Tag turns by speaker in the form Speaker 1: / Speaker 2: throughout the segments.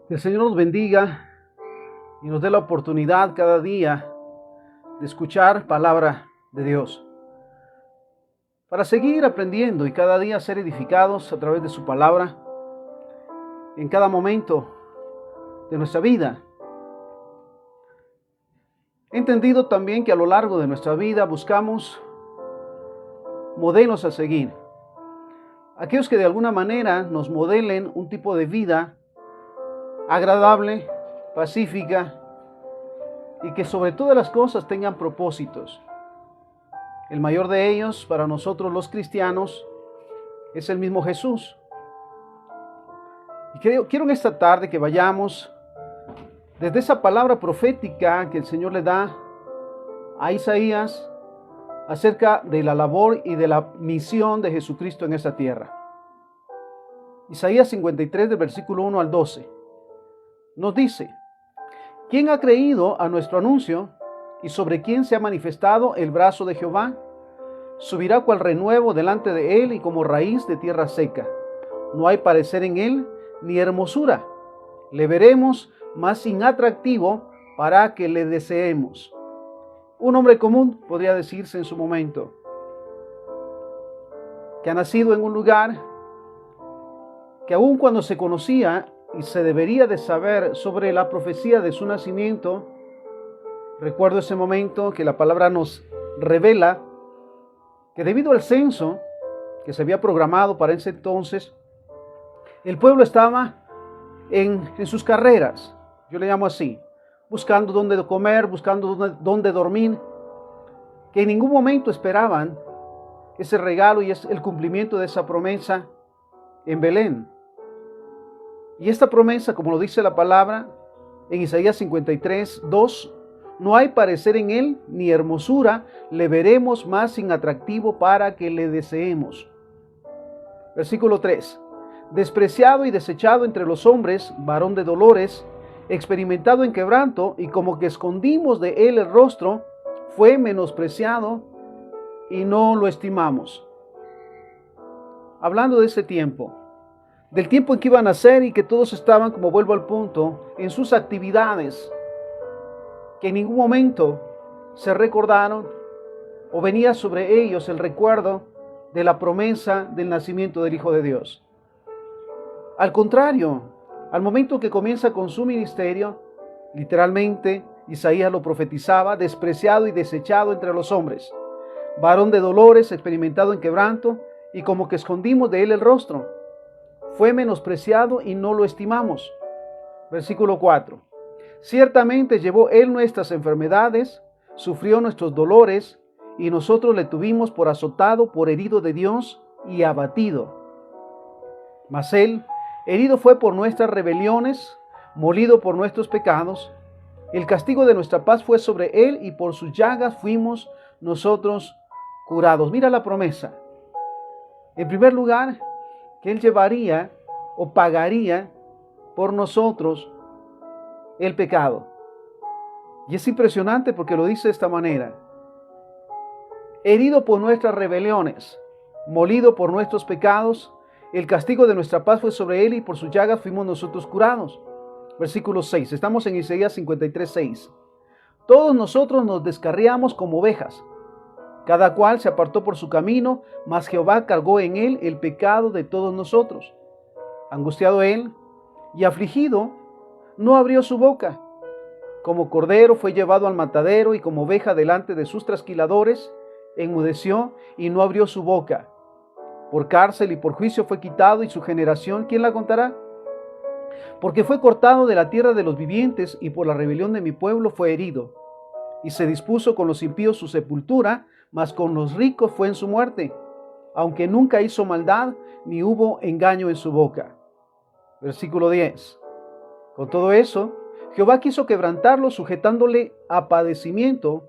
Speaker 1: Que el Señor nos bendiga y nos dé la oportunidad cada día de escuchar palabra de Dios, para seguir aprendiendo y cada día ser edificados a través de su palabra en cada momento de nuestra vida. He entendido también que a lo largo de nuestra vida buscamos modelos a seguir, aquellos que de alguna manera nos modelen un tipo de vida agradable, pacífica y que sobre todas las cosas tengan propósitos. El mayor de ellos para nosotros los cristianos es el mismo Jesús. Y quiero en esta tarde que vayamos desde esa palabra profética que el Señor le da a Isaías acerca de la labor y de la misión de Jesucristo en esta tierra. Isaías 53 del versículo 1 al 12 nos dice: ¿Quién ha creído a nuestro anuncio y sobre quién se ha manifestado el brazo de Jehová? Subirá cual renuevo delante de él y como raíz de tierra seca. No hay parecer en él ni hermosura. Le veremos más sin atractivo para que le deseemos. Un hombre común, podría decirse en su momento, que ha nacido en un lugar que aun cuando se conocía y se debería de saber sobre la profecía de su nacimiento, recuerdo ese momento que la palabra nos revela que debido al censo que se había programado para ese entonces, el pueblo estaba en sus carreras, yo le llamo así, buscando dónde comer, buscando dónde dormir, que en ningún momento esperaban ese regalo y el cumplimiento de esa promesa en Belén. Y esta promesa, como lo dice la palabra en Isaías 53, 2, no hay parecer en él ni hermosura, le veremos más sin atractivo para que le deseemos. Versículo 3, despreciado y desechado entre los hombres, varón de dolores, experimentado en quebranto, y como que escondimos de él el rostro, fue menospreciado y no lo estimamos. Hablando de ese tiempo, del tiempo en que iban a nacer y que todos estaban, como vuelvo al punto, en sus actividades, que en ningún momento se recordaron o venía sobre ellos el recuerdo de la promesa del nacimiento del Hijo de Dios. Al contrario, al momento que comienza con su ministerio, literalmente Isaías lo profetizaba: despreciado y desechado entre los hombres, varón de dolores, experimentado en quebranto, y como que escondimos de él el rostro. Fue menospreciado y no lo estimamos. Versículo 4. Ciertamente llevó él nuestras enfermedades, sufrió nuestros dolores, y nosotros le tuvimos por azotado, por herido de Dios y abatido. Mas él herido fue por nuestras rebeliones, molido por nuestros pecados. El castigo de nuestra paz fue sobre él, y por sus llagas fuimos nosotros curados. Mira la promesa. En primer lugar, que él llevaría o pagaría por nosotros el pecado. Y es impresionante porque lo dice de esta manera: herido por nuestras rebeliones, molido por nuestros pecados, el castigo de nuestra paz fue sobre él, y por sus llagas fuimos nosotros curados. Versículo 6, estamos en Isaías 53, 6. Todos nosotros nos descarriamos como ovejas, cada cual se apartó por su camino, mas Jehová cargó en él el pecado de todos nosotros. Angustiado él y afligido, no abrió su boca. Como cordero fue llevado al matadero, y como oveja delante de sus trasquiladores, enmudeció y no abrió su boca. Por cárcel y por juicio fue quitado, y su generación, ¿quién la contará? Porque fue cortado de la tierra de los vivientes, y por la rebelión de mi pueblo fue herido. Y se dispuso con los impíos su sepultura, mas con los ricos fue en su muerte, aunque nunca hizo maldad, ni hubo engaño en su boca. Versículo 10. Con todo eso, Jehová quiso quebrantarlo, sujetándole a padecimiento.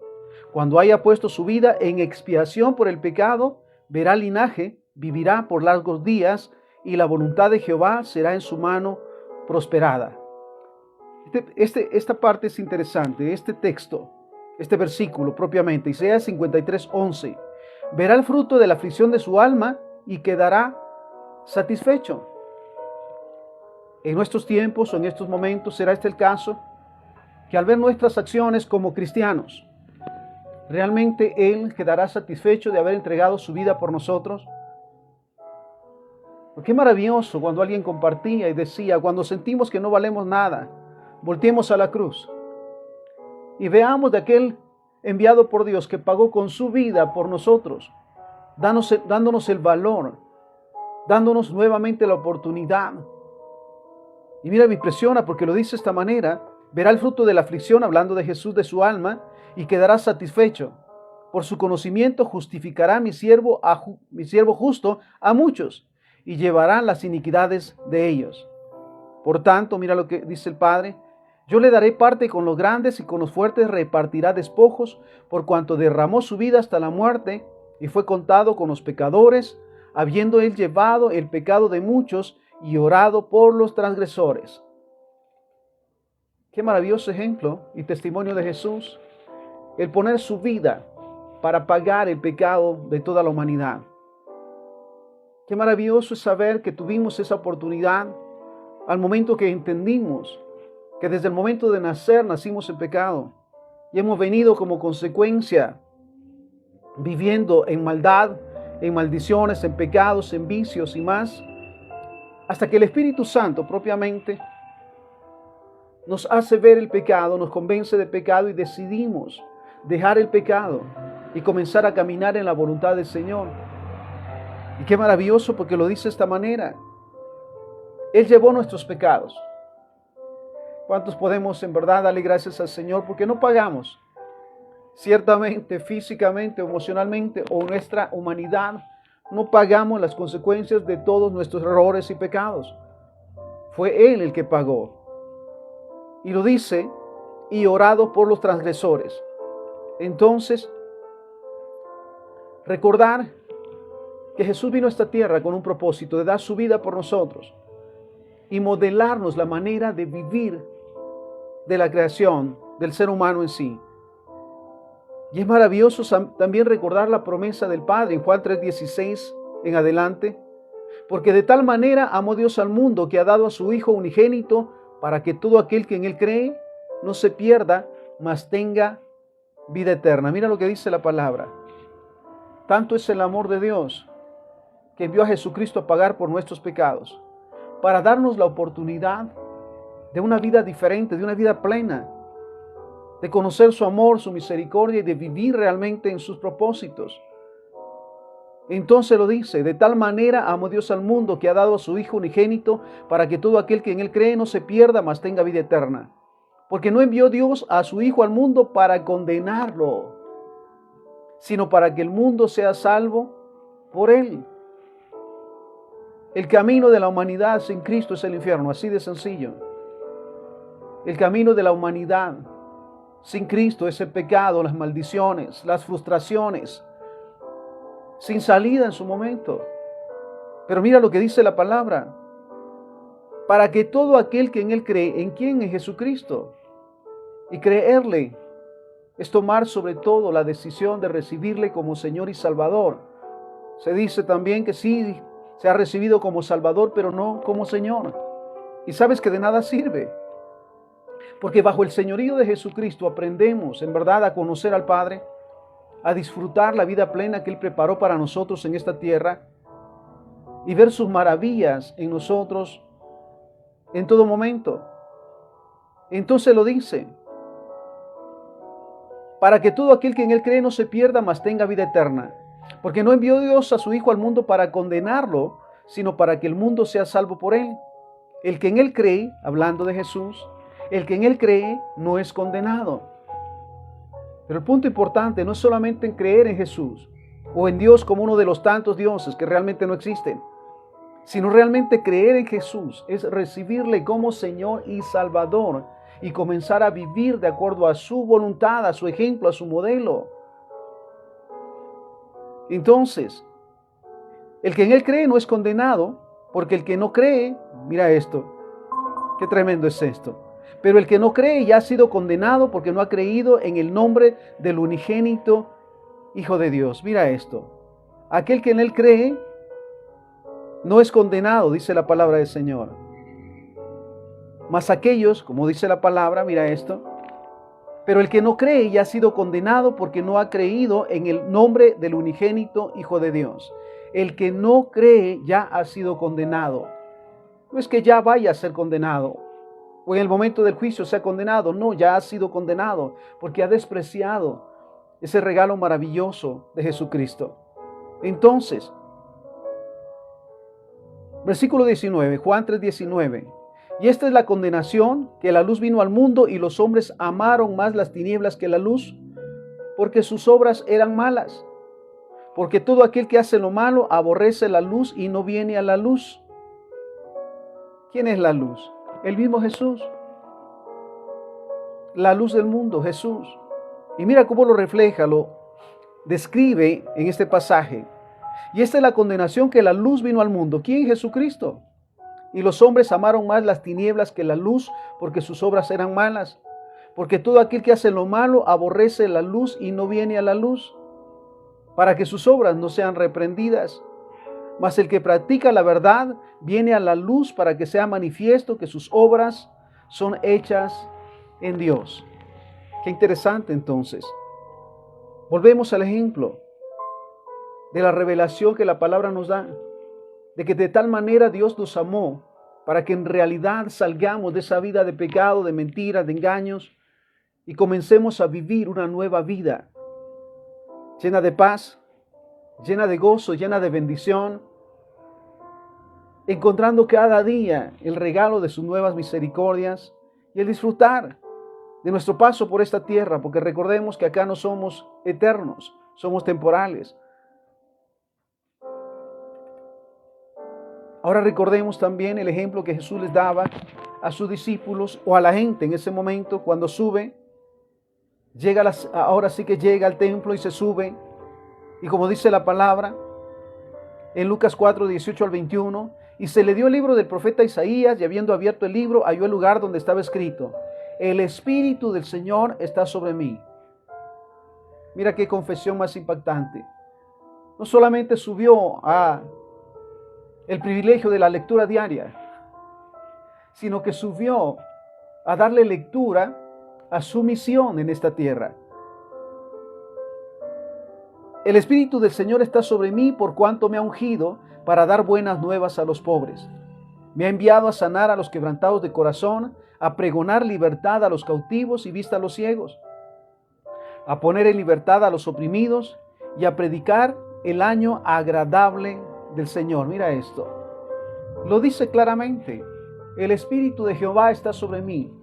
Speaker 1: Cuando haya puesto su vida en expiación por el pecado, verá linaje, vivirá por largos días, y la voluntad de Jehová será en su mano prosperada. Esta parte es interesante, este texto, este versículo propiamente, Isaías 53, 11. Verá el fruto de la aflicción de su alma y quedará satisfecho. En nuestros tiempos o en estos momentos será este el caso, que al ver nuestras acciones como cristianos, ¿realmente Él quedará satisfecho de haber entregado su vida por nosotros? Qué maravilloso cuando alguien compartía y decía, cuando sentimos que no valemos nada, volteemos a la cruz y veamos de aquel enviado por Dios que pagó con su vida por nosotros, dándonos el valor, dándonos nuevamente la oportunidad. Y mira, me impresiona porque lo dice de esta manera: verá el fruto de la aflicción, hablando de Jesús, de su alma, y quedará satisfecho. Por su conocimiento justificará mi siervo justo a muchos, y llevará las iniquidades de ellos. Por tanto, mira lo que dice el Padre: yo le daré parte con los grandes y con los fuertes repartirá despojos, por cuanto derramó su vida hasta la muerte y fue contado con los pecadores, habiendo él llevado el pecado de muchos y orado por los transgresores. Qué maravilloso ejemplo y testimonio de Jesús, el poner su vida para pagar el pecado de toda la humanidad. Qué maravilloso es saber que tuvimos esa oportunidad al momento que entendimos que desde el momento de nacer nacimos en pecado y hemos venido como consecuencia viviendo en maldad, en maldiciones, en pecados, en vicios y más, hasta que el Espíritu Santo propiamente nos hace ver el pecado, nos convence de pecado y decidimos dejar el pecado y comenzar a caminar en la voluntad del Señor. Y qué maravilloso, porque lo dice de esta manera: Él llevó nuestros pecados. ¿Cuántos podemos en verdad darle gracias al Señor? Porque no pagamos, ciertamente, físicamente, emocionalmente o nuestra humanidad, no pagamos las consecuencias de todos nuestros errores y pecados. Fue Él el que pagó. Y lo dice: y orado por los transgresores. Entonces, recordar que Jesús vino a esta tierra con un propósito de dar su vida por nosotros y modelarnos la manera de vivir de la creación, del ser humano en sí. Y es maravilloso también recordar la promesa del Padre en Juan 3:16 en adelante: porque de tal manera amó Dios al mundo que ha dado a su Hijo unigénito, para que todo aquel que en Él cree no se pierda, mas tenga vida eterna. Mira lo que dice la palabra: tanto es el amor de Dios que envió a Jesucristo a pagar por nuestros pecados, para darnos la oportunidad de una vida diferente, de una vida plena, de conocer su amor, su misericordia y de vivir realmente en sus propósitos. Entonces lo dice: de tal manera amó Dios al mundo que ha dado a su Hijo unigénito, para que todo aquel que en Él cree no se pierda, mas tenga vida eterna. Porque no envió Dios a su Hijo al mundo para condenarlo, sino para que el mundo sea salvo por Él. El camino de la humanidad sin Cristo es el infierno, así de sencillo. El camino de la humanidad sin Cristo es el pecado, las maldiciones, las frustraciones, sin salida en su momento. Pero mira lo que dice la palabra: para que todo aquel que en Él cree, ¿en quién? En Jesucristo. Y creerle es tomar sobre todo la decisión de recibirle como Señor y Salvador. Se dice también que sí, se ha recibido como Salvador, pero no como Señor. Y sabes que de nada sirve, porque bajo el señorío de Jesucristo aprendemos en verdad a conocer al Padre, a disfrutar la vida plena que Él preparó para nosotros en esta tierra y ver sus maravillas en nosotros en todo momento. Entonces lo dice: para que todo aquel que en Él cree no se pierda, mas tenga vida eterna. Porque no envió Dios a su Hijo al mundo para condenarlo, sino para que el mundo sea salvo por Él. El que en Él cree, hablando de Jesús, el que en Él cree no es condenado. Pero el punto importante no es solamente en creer en Jesús o en Dios como uno de los tantos dioses que realmente no existen, sino realmente creer en Jesús es recibirle como Señor y Salvador y comenzar a vivir de acuerdo a su voluntad, a su ejemplo, a su modelo. Entonces, el que en Él cree no es condenado, porque el que no cree, mira esto, qué tremendo es esto, pero el que no cree ya ha sido condenado porque no ha creído en el nombre del unigénito Hijo de Dios. Mira esto: aquel que en Él cree no es condenado, dice la palabra del Señor. Mas aquellos, como dice la palabra, mira esto, pero el que no cree ya ha sido condenado porque no ha creído en el nombre del unigénito Hijo de Dios. El que no cree ya ha sido condenado. No es que ya vaya a ser condenado o en el momento del juicio sea condenado. No, ya ha sido condenado porque ha despreciado ese regalo maravilloso de Jesucristo. Entonces, versículo 19, Juan 3:19. Y esta es la condenación, que la luz vino al mundo y los hombres amaron más las tinieblas que la luz, porque sus obras eran malas. Porque todo aquel que hace lo malo aborrece la luz y no viene a la luz. ¿Quién es la luz? El mismo Jesús. La luz del mundo, Jesús. Y mira cómo lo refleja, lo describe en este pasaje. Y esta es la condenación, que la luz vino al mundo. ¿Quién? Jesucristo. Y los hombres amaron más las tinieblas que la luz, porque sus obras eran malas. Porque todo aquel que hace lo malo aborrece la luz y no viene a la luz, para que sus obras no sean reprendidas. Mas el que practica la verdad viene a la luz, para que sea manifiesto que sus obras son hechas en Dios. Qué interesante entonces. Volvemos al ejemplo de la revelación que la palabra nos da, de que de tal manera Dios nos amó para que en realidad salgamos de esa vida de pecado, de mentiras, de engaños y comencemos a vivir una nueva vida llena de paz, llena de gozo, llena de bendición, encontrando cada día el regalo de sus nuevas misericordias y el disfrutar de nuestro paso por esta tierra, porque recordemos que acá no somos eternos, somos temporales. Ahora recordemos también el ejemplo que Jesús les daba a sus discípulos o a la gente en ese momento cuando sube, ahora sí que llega al templo y se sube, y como dice la palabra en Lucas 4, 18 al 21, y se le dio el libro del profeta Isaías, y habiendo abierto el libro, halló el lugar donde estaba escrito: el Espíritu del Señor está sobre mí. Mira qué confesión más impactante. No solamente subió a el privilegio de la lectura diaria, sino que subió a darle lectura a su misión en esta tierra. El Espíritu del Señor está sobre mí, por cuanto me ha ungido para dar buenas nuevas a los pobres. Me ha enviado a sanar a los quebrantados de corazón, a pregonar libertad a los cautivos y vista a los ciegos, a poner en libertad a los oprimidos y a predicar el año agradable del Señor. Mira esto. Lo dice claramente. El Espíritu de Jehová está sobre mí,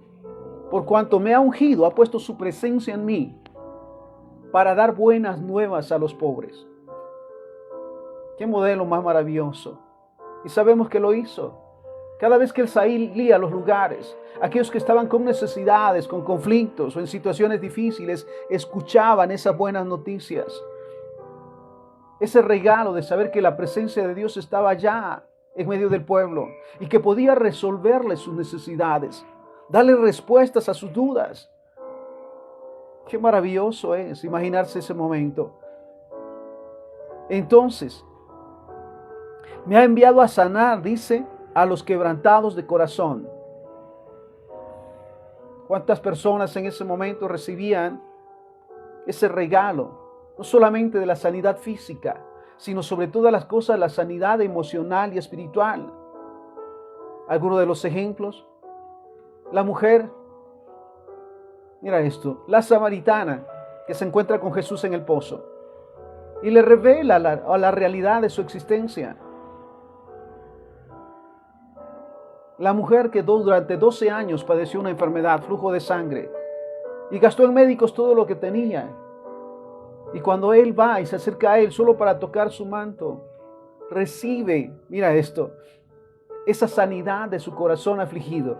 Speaker 1: por cuanto me ha ungido, ha puesto su presencia en mí, para dar buenas nuevas a los pobres. Qué modelo más maravilloso. Y sabemos que lo hizo. Cada vez que él salía a los lugares, aquellos que estaban con necesidades, con conflictos o en situaciones difíciles, escuchaban esas buenas noticias. Ese regalo de saber que la presencia de Dios estaba allá en medio del pueblo y que podía resolverles sus necesidades, darle respuestas a sus dudas. Qué maravilloso es imaginarse ese momento. Entonces, me ha enviado a sanar, dice, a los quebrantados de corazón. ¿Cuántas personas en ese momento recibían ese regalo? No solamente de la sanidad física, sino sobre todas las cosas la sanidad emocional y espiritual. Algunos de los ejemplos: la mujer, mira esto, la samaritana que se encuentra con Jesús en el pozo y le revela la realidad de su existencia. La mujer que durante 12 años padeció una enfermedad, flujo de sangre, y gastó en médicos todo lo que tenía. Y cuando él va y se acerca a él solo para tocar su manto, recibe, mira esto, esa sanidad de su corazón afligido.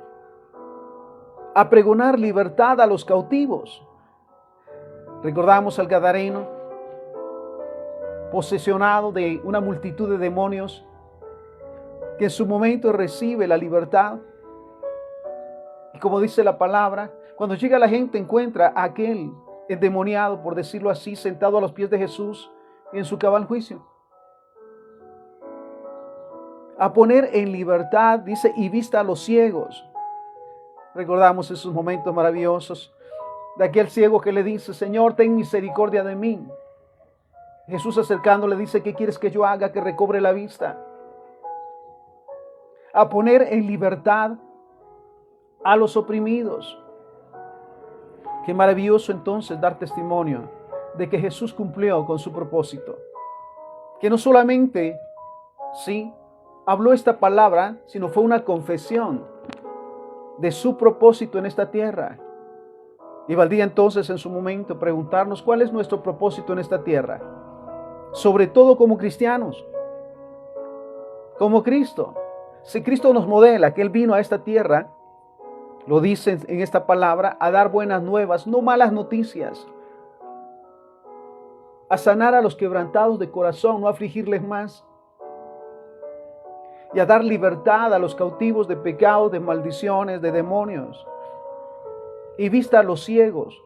Speaker 1: A pregonar libertad a los cautivos. Recordamos al gadareno, posesionado de una multitud de demonios, que en su momento recibe la libertad. Y como dice la palabra, cuando llega la gente encuentra a aquel endemoniado, por decirlo así, sentado a los pies de Jesús en su cabal juicio. A poner en libertad, dice, y vista a los ciegos. Recordamos esos momentos maravillosos de aquel ciego que le dice: Señor, ten misericordia de mí. Jesús acercándole dice: ¿qué quieres que yo haga? Que recobre la vista. A poner en libertad a los oprimidos. Qué maravilloso entonces dar testimonio de que Jesús cumplió con su propósito. Que no solamente, sí, habló esta palabra, sino fue una confesión de su propósito en esta tierra. Y valdría entonces en su momento preguntarnos cuál es nuestro propósito en esta tierra. Sobre todo como cristianos, como Cristo. Si Cristo nos modela que Él vino a esta tierra, lo dice en esta palabra, a dar buenas nuevas, no malas noticias. A sanar a los quebrantados de corazón, no afligirles más. Y a dar libertad a los cautivos de pecados, de maldiciones, de demonios. Y vista a los ciegos.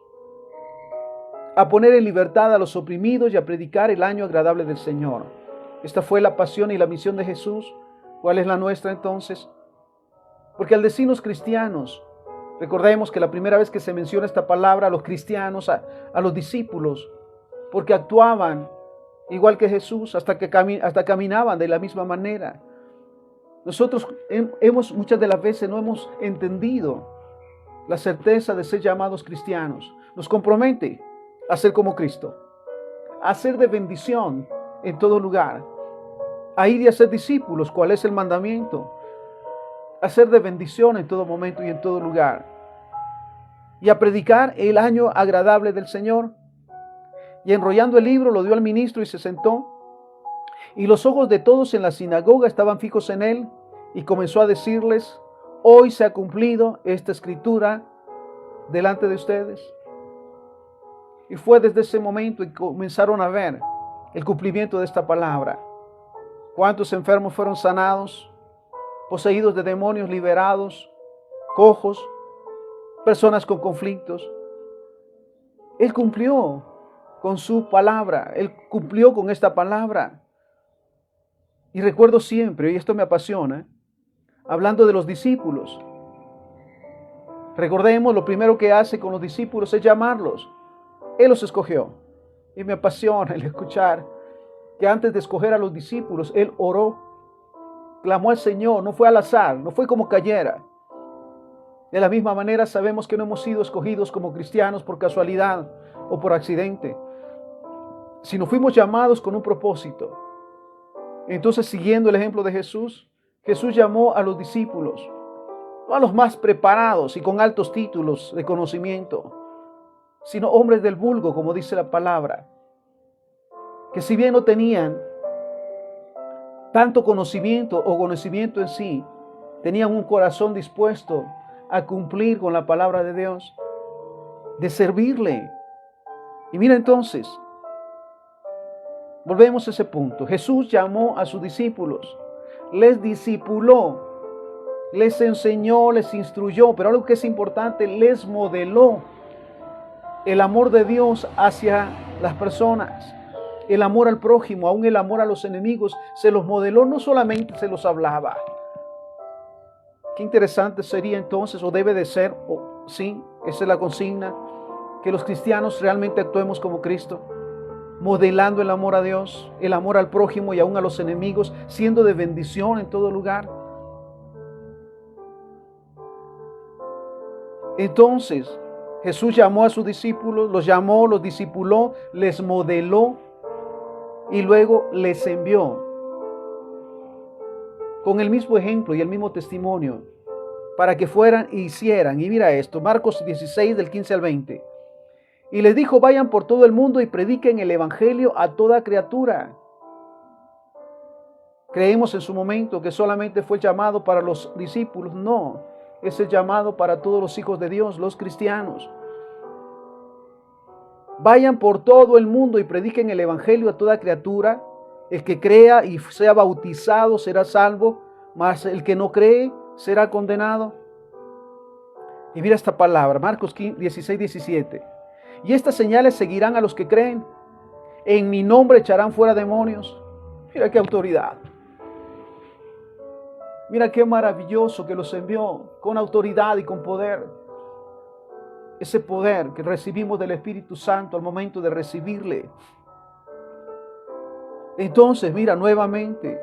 Speaker 1: A poner en libertad a los oprimidos y a predicar el año agradable del Señor. Esta fue la pasión y la misión de Jesús. ¿Cuál es la nuestra entonces? Porque al decirnos cristianos, recordemos que la primera vez que se menciona esta palabra a los cristianos, a los discípulos, porque actuaban igual que Jesús, hasta caminaban de la misma manera. Nosotros muchas de las veces no hemos entendido la certeza de ser llamados cristianos. Nos compromete a ser como Cristo, a ser de bendición en todo lugar, a ir y a ser discípulos, cuál es el mandamiento, a ser de bendición en todo momento y en todo lugar, y a predicar el año agradable del Señor. Y enrollando el libro lo dio al ministro y se sentó, y los ojos de todos en la sinagoga estaban fijos en él, y comenzó a decirles: hoy se ha cumplido esta escritura delante de ustedes. Y fue desde ese momento que comenzaron a ver el cumplimiento de esta palabra. ¿Cuántos enfermos fueron sanados? Poseídos de demonios liberados, cojos, personas con conflictos. Él cumplió con su palabra, Él cumplió con esta palabra. Y recuerdo siempre, y esto me apasiona, hablando de los discípulos. Recordemos, lo primero que hace con los discípulos es llamarlos. Él los escogió. Y me apasiona el escuchar que antes de escoger a los discípulos, Él oró, clamó al Señor, no fue al azar, no fue como cayera. De la misma manera sabemos que no hemos sido escogidos como cristianos por casualidad o por accidente, sino fuimos llamados con un propósito. Entonces, siguiendo el ejemplo de Jesús, Jesús llamó a los discípulos, no a los más preparados y con altos títulos de conocimiento, sino hombres del vulgo, como dice la palabra, que si bien no tenían tanto conocimiento o conocimiento en sí, tenían un corazón dispuesto a cumplir con la palabra de Dios, de servirle. Y mira entonces, volvemos a ese punto. Jesús llamó a sus discípulos, les discipuló, les enseñó, les instruyó, pero algo que es importante, les modeló el amor de Dios hacia las personas, el amor al prójimo, aún el amor a los enemigos. Se los modeló, no solamente se los hablaba. Qué interesante sería entonces, o debe de ser, o sí, esa es la consigna, que los cristianos realmente actuemos como Cristo, modelando el amor a Dios, el amor al prójimo y aún a los enemigos, siendo de bendición en todo lugar. Entonces, Jesús llamó a sus discípulos, los llamó, los discipuló, les modeló y luego les envió con el mismo ejemplo y el mismo testimonio para que fueran e hicieran. Y mira esto, Marcos 16 del 15 al 20. Y les dijo: vayan por todo el mundo y prediquen el evangelio a toda criatura. Creemos en su momento que solamente fue llamado para los discípulos. No, es el llamado para todos los hijos de Dios, los cristianos. Vayan por todo el mundo y prediquen el evangelio a toda criatura. El que crea y sea bautizado será salvo, mas el que no cree será condenado. Y mira esta palabra, Marcos 16, 17. Y estas señales seguirán a los que creen. En mi nombre echarán fuera demonios. Mira qué autoridad. Mira qué maravilloso que los envió con autoridad y con poder. Ese poder que recibimos del Espíritu Santo al momento de recibirle. Entonces, mira nuevamente.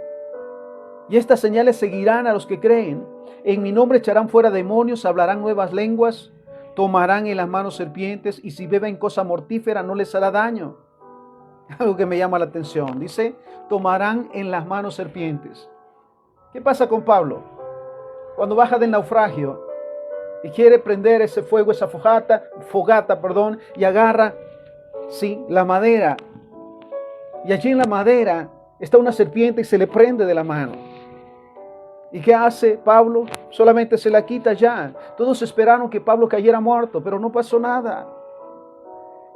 Speaker 1: Y estas señales seguirán a los que creen. En mi nombre echarán fuera demonios, hablarán nuevas lenguas, tomarán en las manos serpientes y si beben cosa mortífera no les hará daño. Algo que me llama la atención. Dice, tomarán en las manos serpientes. ¿Qué pasa con Pablo? Cuando baja del naufragio y quiere prender ese fuego, esa fogata, y agarra, sí, la madera. Y allí en la madera está una serpiente y se le prende de la mano. ¿Y qué hace Pablo? Solamente se la quita ya. Todos esperaron que Pablo cayera muerto, pero no pasó nada.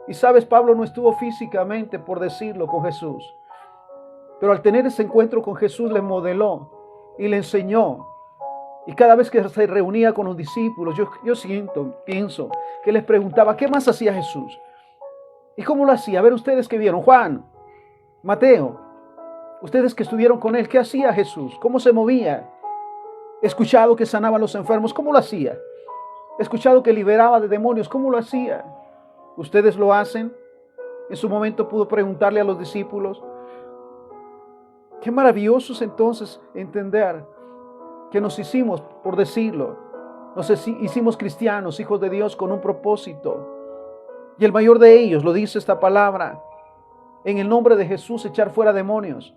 Speaker 1: Y sabes, Pablo no estuvo físicamente, por decirlo, con Jesús. Pero al tener ese encuentro con Jesús le modeló y le enseñó. Y cada vez que se reunía con los discípulos, yo pienso, que les preguntaba, ¿qué más hacía Jesús? ¿Y cómo lo hacía? A ver, ustedes que vieron, Juan, Mateo, ustedes que estuvieron con él, ¿qué hacía Jesús? ¿Cómo se movía? He escuchado que sanaba a los enfermos, ¿cómo lo hacía? He escuchado que liberaba de demonios, ¿cómo lo hacía? ¿Ustedes lo hacen? En su momento pudo preguntarle a los discípulos. Qué maravilloso es entonces entender que nos hicimos, por decirlo, nos hicimos cristianos, hijos de Dios con un propósito. Y el mayor de ellos, lo dice esta palabra, en el nombre de Jesús echar fuera demonios,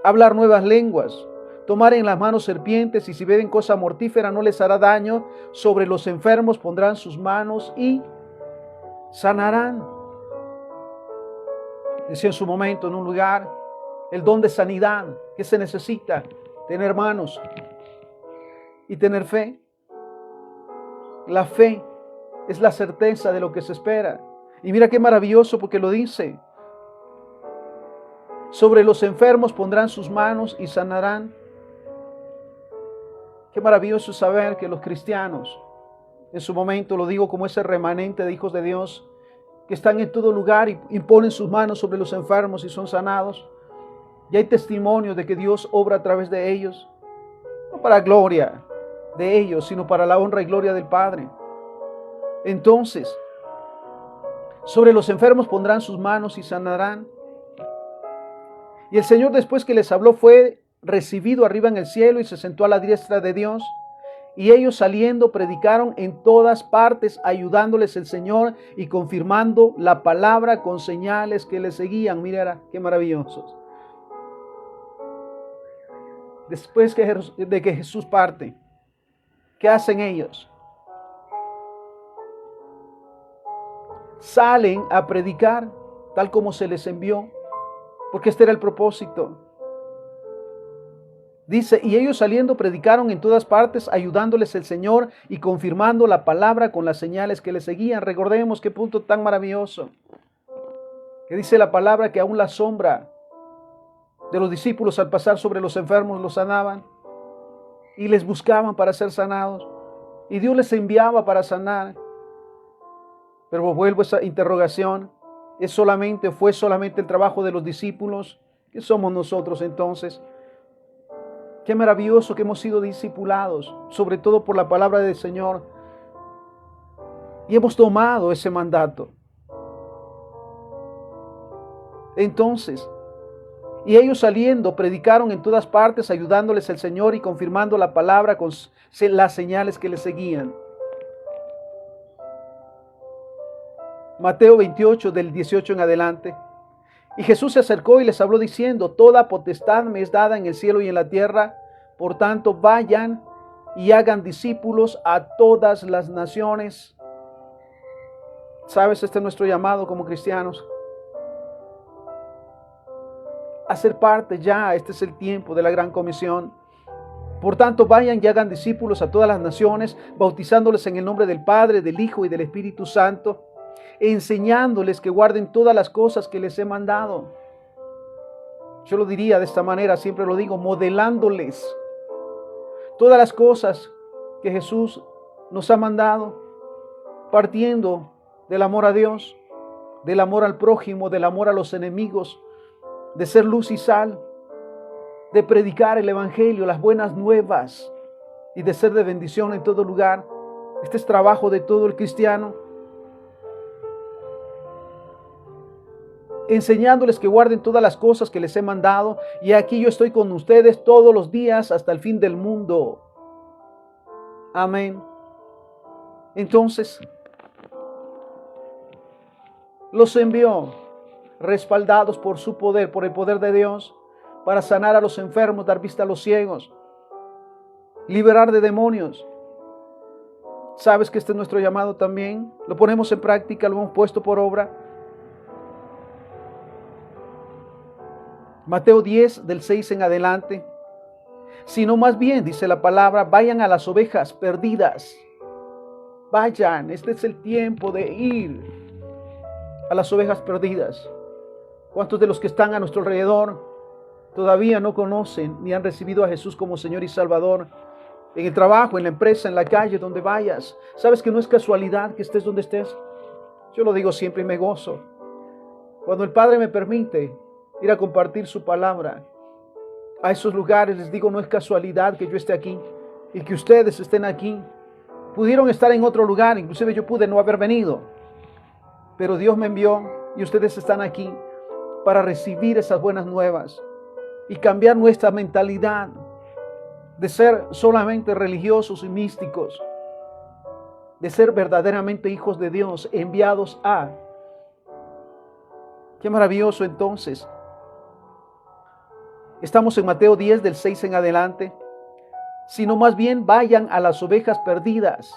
Speaker 1: hablar nuevas lenguas, tomar en las manos serpientes y si beben cosa mortífera no les hará daño, sobre los enfermos pondrán sus manos y sanarán. Decía en su momento en un lugar, el don de sanidad que se necesita, tener manos y tener fe. La fe es la certeza de lo que se espera. Y mira qué maravilloso porque lo dice. Sobre los enfermos pondrán sus manos y sanarán. Qué maravilloso saber que los cristianos, en su momento lo digo como ese remanente de hijos de Dios, que están en todo lugar y imponen sus manos sobre los enfermos y son sanados. Y hay testimonios de que Dios obra a través de ellos, no para gloria de ellos, sino para la honra y gloria del Padre. Entonces, sobre los enfermos pondrán sus manos y sanarán. Y el Señor, después que les habló, fue recibido arriba en el cielo y se sentó a la diestra de Dios. Y ellos saliendo predicaron en todas partes, ayudándoles el Señor y confirmando la palabra con señales que les seguían. Mira, qué maravillosos. Después de que Jesús parte, ¿qué hacen ellos? Salen a predicar tal como se les envió, porque este era el propósito. Dice, y ellos saliendo predicaron en todas partes, ayudándoles el Señor y confirmando la palabra con las señales que les seguían. Recordemos qué punto tan maravilloso, que dice la palabra que aún la sombra de los discípulos al pasar sobre los enfermos los sanaban y les buscaban para ser sanados y Dios les enviaba para sanar. Pero vuelvo a esa interrogación, ¿fue solamente el trabajo de los discípulos? ¿Qué somos nosotros entonces? Qué maravilloso que hemos sido discipulados, sobre todo por la palabra del Señor, y hemos tomado ese mandato. Entonces, y ellos saliendo predicaron en todas partes, ayudándoles el Señor y confirmando la palabra con las señales que les seguían. Mateo 28, del 18 en adelante. Y Jesús se acercó y les habló diciendo, toda potestad me es dada en el cielo y en la tierra, por tanto vayan y hagan discípulos a todas las naciones. ¿Sabes? Este es nuestro llamado como cristianos. A ser parte ya, este es el tiempo de la gran comisión. Por tanto vayan y hagan discípulos a todas las naciones, bautizándoles en el nombre del Padre, del Hijo y del Espíritu Santo, enseñándoles que guarden todas las cosas que les he mandado. Yo lo diría de esta manera, siempre lo digo, modelándoles todas las cosas que Jesús nos ha mandado, partiendo del amor a Dios, del amor al prójimo, del amor a los enemigos, de ser luz y sal. de predicar el Evangelio, las buenas nuevas y de ser de bendición en todo lugar. Este es trabajo de todo el cristiano. Enseñándoles que guarden todas las cosas que les he mandado, y aquí yo estoy con ustedes todos los días hasta el fin del mundo. Amén. Entonces, los envió, respaldados por su poder, por el poder de Dios, para sanar a los enfermos, dar vista a los ciegos, liberar de demonios. ¿Sabes que este es nuestro llamado también? Lo ponemos en práctica, lo hemos puesto por obra. Mateo 10, del 6 en adelante. Sino más bien, dice la palabra, vayan a las ovejas perdidas. Vayan, este es el tiempo de ir a las ovejas perdidas. ¿Cuántos de los que están a nuestro alrededor todavía no conocen ni han recibido a Jesús como Señor y Salvador? En el trabajo, en la empresa, en la calle, donde vayas. ¿Sabes que no es casualidad que estés donde estés? Yo lo digo siempre y me gozo. Cuando el Padre me permite ir a compartir su palabra a esos lugares, les digo, no es casualidad que yo esté aquí y que ustedes estén aquí. Pudieron estar en otro lugar, inclusive yo pude no haber venido, pero Dios me envió y ustedes están aquí para recibir esas buenas nuevas y cambiar nuestra mentalidad de ser solamente religiosos y místicos, de ser verdaderamente hijos de Dios, enviados a. Qué maravilloso entonces. Estamos en Mateo 10, del 6 en adelante. Sino más bien vayan a las ovejas perdidas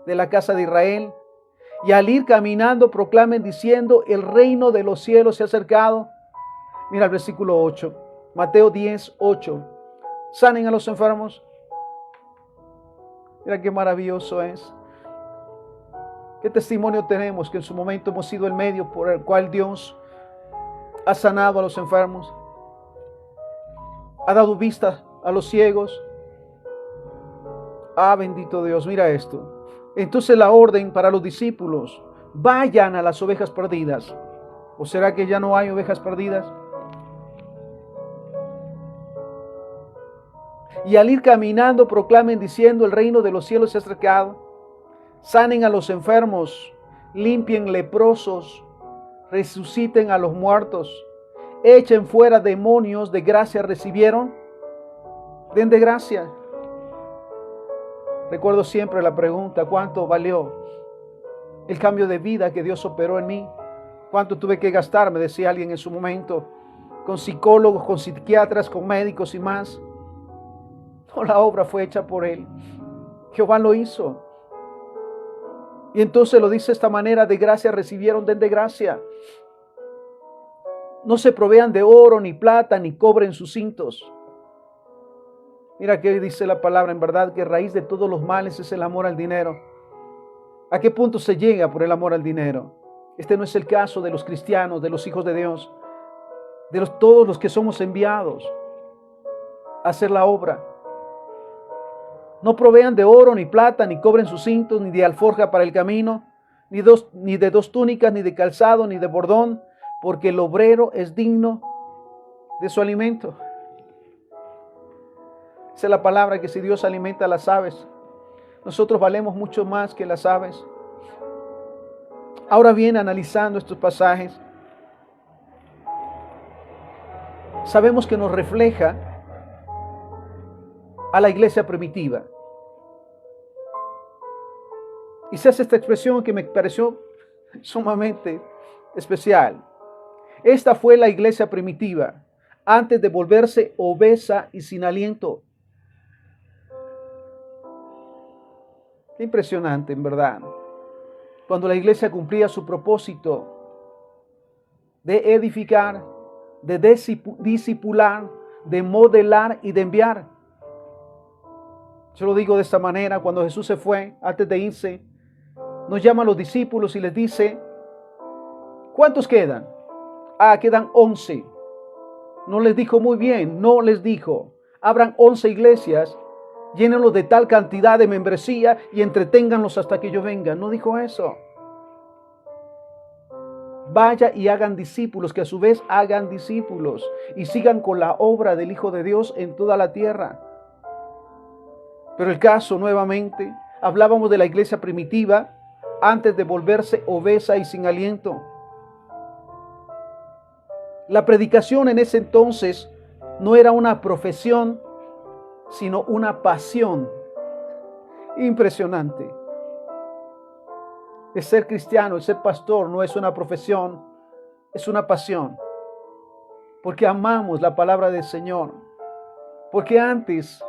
Speaker 1: de la casa de Israel, y al ir caminando proclamen diciendo, el reino de los cielos se ha acercado. Mira el versículo 8, Mateo 10, 8. Sanen a los enfermos. Mira qué maravilloso es. Qué testimonio tenemos que en su momento hemos sido el medio por el cual Dios ha sanado a los enfermos, ha dado vista a los ciegos. Ah, bendito Dios, mira esto. Entonces la orden para los discípulos, vayan a las ovejas perdidas. ¿O será que ya no hay ovejas perdidas? Y al ir caminando proclamen diciendo, el reino de los cielos se ha acercado. Sanen a los enfermos, limpien leprosos, resuciten a los muertos, echen fuera demonios, de gracia recibieron, den de gracia. Recuerdo siempre la pregunta, ¿cuánto valió el cambio de vida que Dios operó en mí? ¿Cuánto tuve que gastar? Me decía alguien en su momento, con psicólogos, con psiquiatras, con médicos y más. No, la obra fue hecha por Él. Jehová lo hizo. Y entonces lo dice de esta manera, de gracia recibieron, den de gracia. No se provean de oro, ni plata, ni cobre en sus cintos. Mira que dice la palabra, en verdad, que raíz de todos los males es el amor al dinero. ¿A qué punto se llega por el amor al dinero? Este no es el caso de los cristianos, de los hijos de Dios, de todos los que somos enviados a hacer la obra. No provean de oro, ni plata, ni cobre en sus cintos, ni de alforja para el camino, ni de dos túnicas, ni de calzado, ni de bordón, porque el obrero es digno de su alimento. Esa es la palabra, que si Dios alimenta a las aves, nosotros valemos mucho más que las aves. Ahora bien, analizando estos pasajes, sabemos que nos refleja a la iglesia primitiva. Y se hace esta expresión que me pareció sumamente especial. Esta fue la iglesia primitiva, antes de volverse obesa y sin aliento. Qué impresionante, en verdad. Cuando la iglesia cumplía su propósito de edificar, de discipular, de modelar y de enviar. Yo lo digo de esta manera, cuando Jesús se fue, antes de irse, nos llama a los discípulos y les dice, ¿cuántos quedan? Ah, quedan 11. No les dijo muy bien, no les dijo, abran 11 iglesias, llénenlos de tal cantidad de membresía y entreténganlos hasta que yo venga. No dijo eso. Vaya y hagan discípulos, que a su vez hagan discípulos y sigan con la obra del Hijo de Dios en toda la tierra. Pero el caso, nuevamente, hablábamos de la iglesia primitiva antes de volverse obesa y sin aliento. La predicación en ese entonces no era una profesión, sino una pasión. Impresionante. El ser cristiano, el ser pastor no es una profesión, es una pasión. Porque amamos la palabra del Señor. Porque antes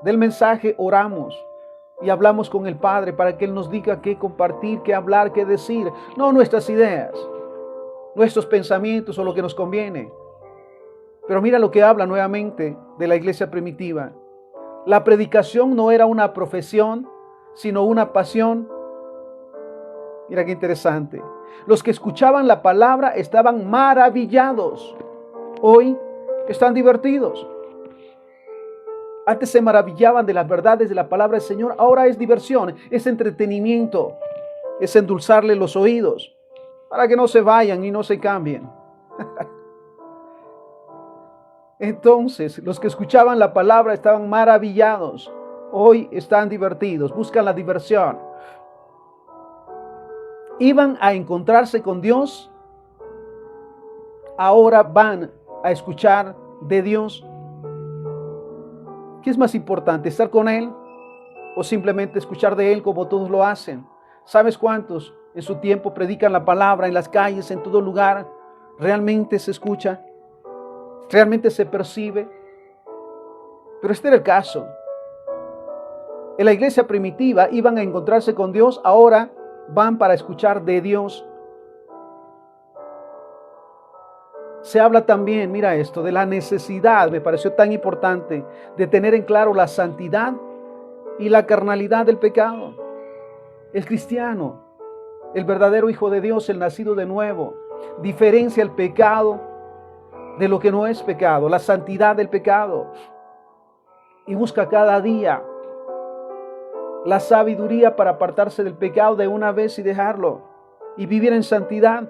Speaker 1: del mensaje oramos y hablamos con el Padre para que Él nos diga qué compartir, qué hablar, qué decir. No nuestras ideas, nuestros pensamientos o lo que nos conviene. Pero mira lo que habla nuevamente de la iglesia primitiva. La predicación no era una profesión, sino una pasión. Mira qué interesante. Los que escuchaban la palabra estaban maravillados. Hoy están divertidos. Antes se maravillaban de las verdades de la palabra del Señor. Ahora es diversión, es entretenimiento, es endulzarle los oídos para que no se vayan y no se cambien. Entonces, los que escuchaban la palabra estaban maravillados. Hoy están divertidos, buscan la diversión. Iban a encontrarse con Dios, ahora van a escuchar de Dios. ¿Qué es más importante, estar con Él o simplemente escuchar de Él como todos lo hacen? ¿Sabes cuántos en su tiempo predican la palabra en las calles, en todo lugar? ¿Realmente se escucha? ¿Realmente se percibe? Pero este era el caso. En la iglesia primitiva iban a encontrarse con Dios, ahora van para escuchar de Dios. Se habla también, mira esto, de la necesidad, me pareció tan importante, de tener en claro la santidad y la carnalidad del pecado. El cristiano, el verdadero Hijo de Dios, el nacido de nuevo, diferencia el pecado de lo que no es pecado, la santidad del pecado, y busca cada día la sabiduría para apartarse del pecado de una vez y dejarlo y vivir en santidad.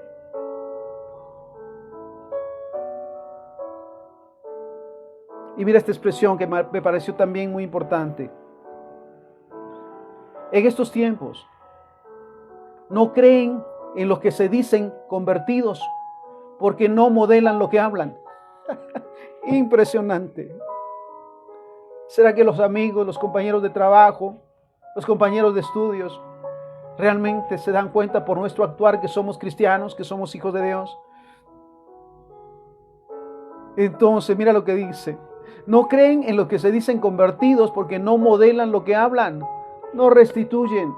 Speaker 1: Y mira esta expresión que me pareció también muy importante. En estos tiempos no creen en los que se dicen convertidos porque no modelan lo que hablan. Impresionante. ¿Será que los amigos, los compañeros de trabajo, los compañeros de estudios realmente se dan cuenta por nuestro actuar que somos cristianos, que somos hijos de Dios? Entonces, mira lo que dice. No creen en los que se dicen convertidos porque no modelan lo que hablan, no restituyen,